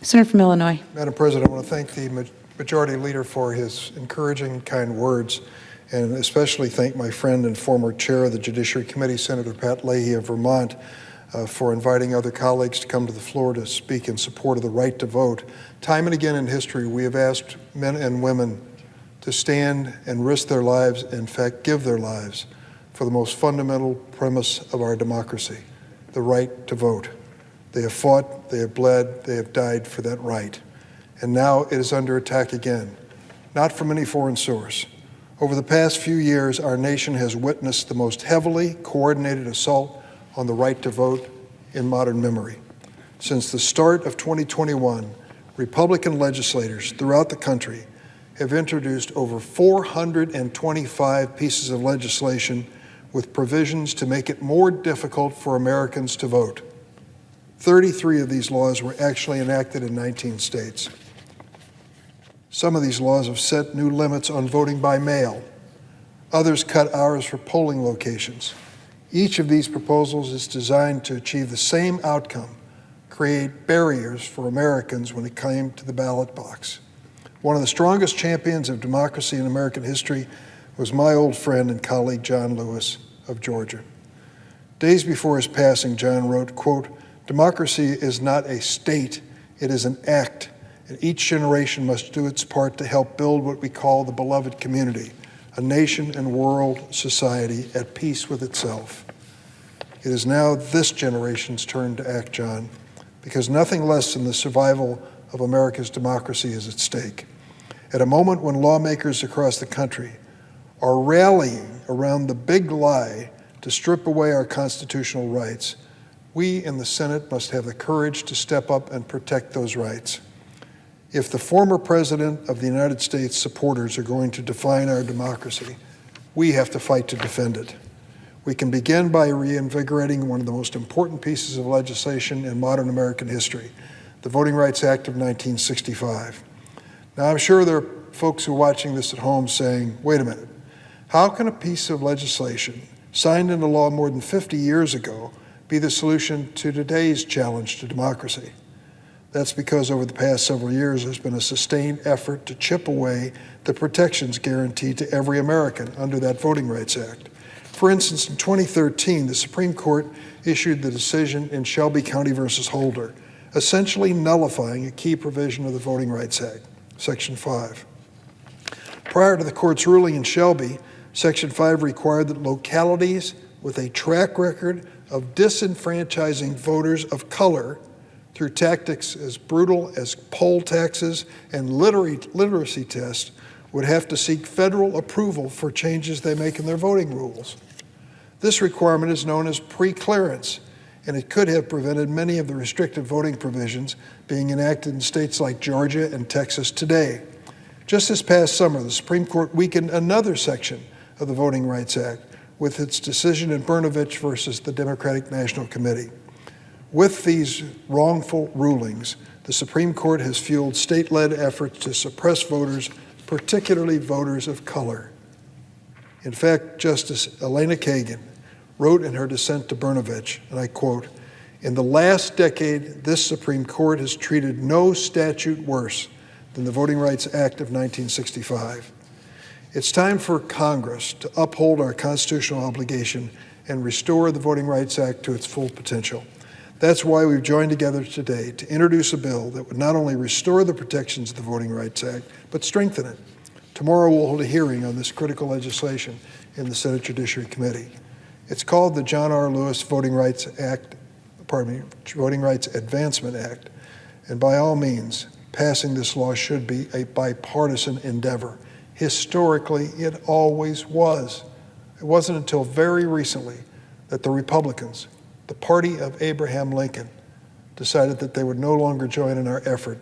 Senator from Illinois. Madam President, I want to thank the Majority Leader for his encouraging and kind words, and especially thank my friend and former chair of the Judiciary Committee, Senator Pat Leahy of Vermont, for inviting other colleagues to come to the floor to speak in support of the right to vote. Time and again in history, we have asked men and women to stand and risk their lives, in fact, give their lives, for the most fundamental premise of our democracy, the right to vote. They have fought, they have bled, they have died for that right. And now it is under attack again, not from any foreign source. Over the past few years, our nation has witnessed the most heavily coordinated assault on the right to vote in modern memory. Since the start of 2021, Republican legislators throughout the country have introduced over 425 pieces of legislation with provisions to make it more difficult for Americans to vote. 33 of these laws were actually enacted in 19 states. Some of these laws have set new limits on voting by mail. Others cut hours for polling locations. Each of these proposals is designed to achieve the same outcome, create barriers for Americans when it came to the ballot box. One of the strongest champions of democracy in American history was my old friend and colleague, John Lewis of Georgia. Days before his passing, John wrote, quote, "Democracy is not a state, it is an act, and each generation must do its part to help build what we call the beloved community, a nation and world society at peace with itself." It is now this generation's turn to act, John, because nothing less than the survival of America's democracy is at stake. At a moment when lawmakers across the country are rallying around the big lie to strip away our constitutional rights, we in the Senate must have the courage to step up and protect those rights. If the former President of the United States supporters are going to define our democracy, we have to fight to defend it. We can begin by reinvigorating one of the most important pieces of legislation in modern American history, the Voting Rights Act of 1965. Now, I'm sure there are folks who are watching this at home saying, wait a minute, how can a piece of legislation signed into law more than 50 years ago be the solution to today's challenge to democracy? That's because over the past several years, there's been a sustained effort to chip away the protections guaranteed to every American under that Voting Rights Act. For instance, in 2013, the Supreme Court issued the decision in Shelby County versus Holder, essentially nullifying a key provision of the Voting Rights Act, Section 5. Prior to the court's ruling in Shelby, Section 5 required that localities with a track record of disenfranchising voters of color through tactics as brutal as poll taxes and literacy tests would have to seek federal approval for changes they make in their voting rules. This requirement is known as pre-clearance, and it could have prevented many of the restrictive voting provisions being enacted in states like Georgia and Texas today. Just this past summer, the Supreme Court weakened another section of the Voting Rights Act with its decision in Brnovich versus the Democratic National Committee. With these wrongful rulings, the Supreme Court has fueled state-led efforts to suppress voters, particularly voters of color. In fact, Justice Elena Kagan wrote in her dissent to Brnovich, and I quote, "In the last decade, this Supreme Court has treated no statute worse than the Voting Rights Act of 1965. It's time for Congress to uphold our constitutional obligation and restore the Voting Rights Act to its full potential. That's why we've joined together today to introduce a bill that would not only restore the protections of the Voting Rights Act, but strengthen it. Tomorrow we'll hold a hearing on this critical legislation in the Senate Judiciary Committee. It's called the John R. Lewis Voting Rights Advancement Act, and by all means, passing this law should be a bipartisan endeavor. Historically, it always was. It wasn't until very recently that the Republicans, the party of Abraham Lincoln, decided that they would no longer join in our effort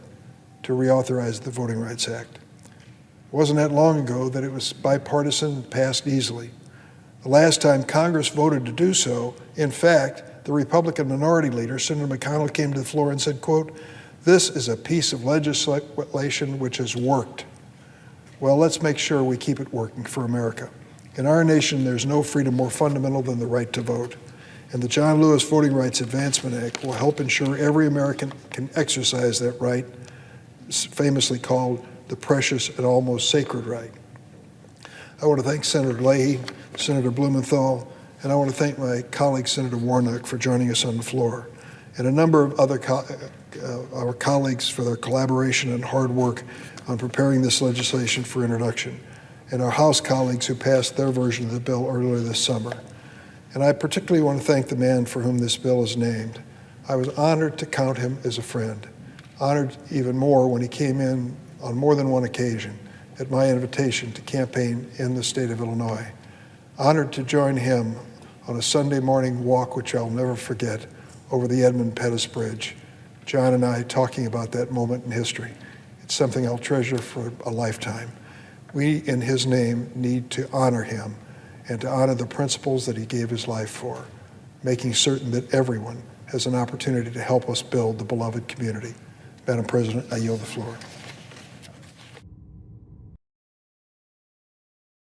to reauthorize the Voting Rights Act. It wasn't that long ago that it was bipartisan and passed easily. The last time Congress voted to do so, in fact, the Republican Minority Leader, Senator McConnell, came to the floor and said, quote, "This is a piece of legislation which has worked." Well, let's make sure we keep it working for America. In our nation, there's no freedom more fundamental than the right to vote. And the John Lewis Voting Rights Advancement Act will help ensure every American can exercise that right, famously called the precious and almost sacred right. I want to thank Senator Leahy, Senator Blumenthal, and I want to thank my colleague, Senator Warnock, for joining us on the floor, and a number of other our colleagues for their collaboration and hard work on preparing this legislation for introduction, and our House colleagues who passed their version of the bill earlier this summer. And I particularly want to thank the man for whom this bill is named. I was honored to count him as a friend, honored even more when he came in on more than one occasion at my invitation to campaign in the state of Illinois. Honored to join him on a Sunday morning walk, which I'll never forget, over the Edmund Pettus Bridge. John and I talking about that moment in history. It's something I'll treasure for a lifetime. We, in his name, need to honor him and to honor the principles that he gave his life for, making certain that everyone has an opportunity to help us build the beloved community. Madam President, I yield the floor.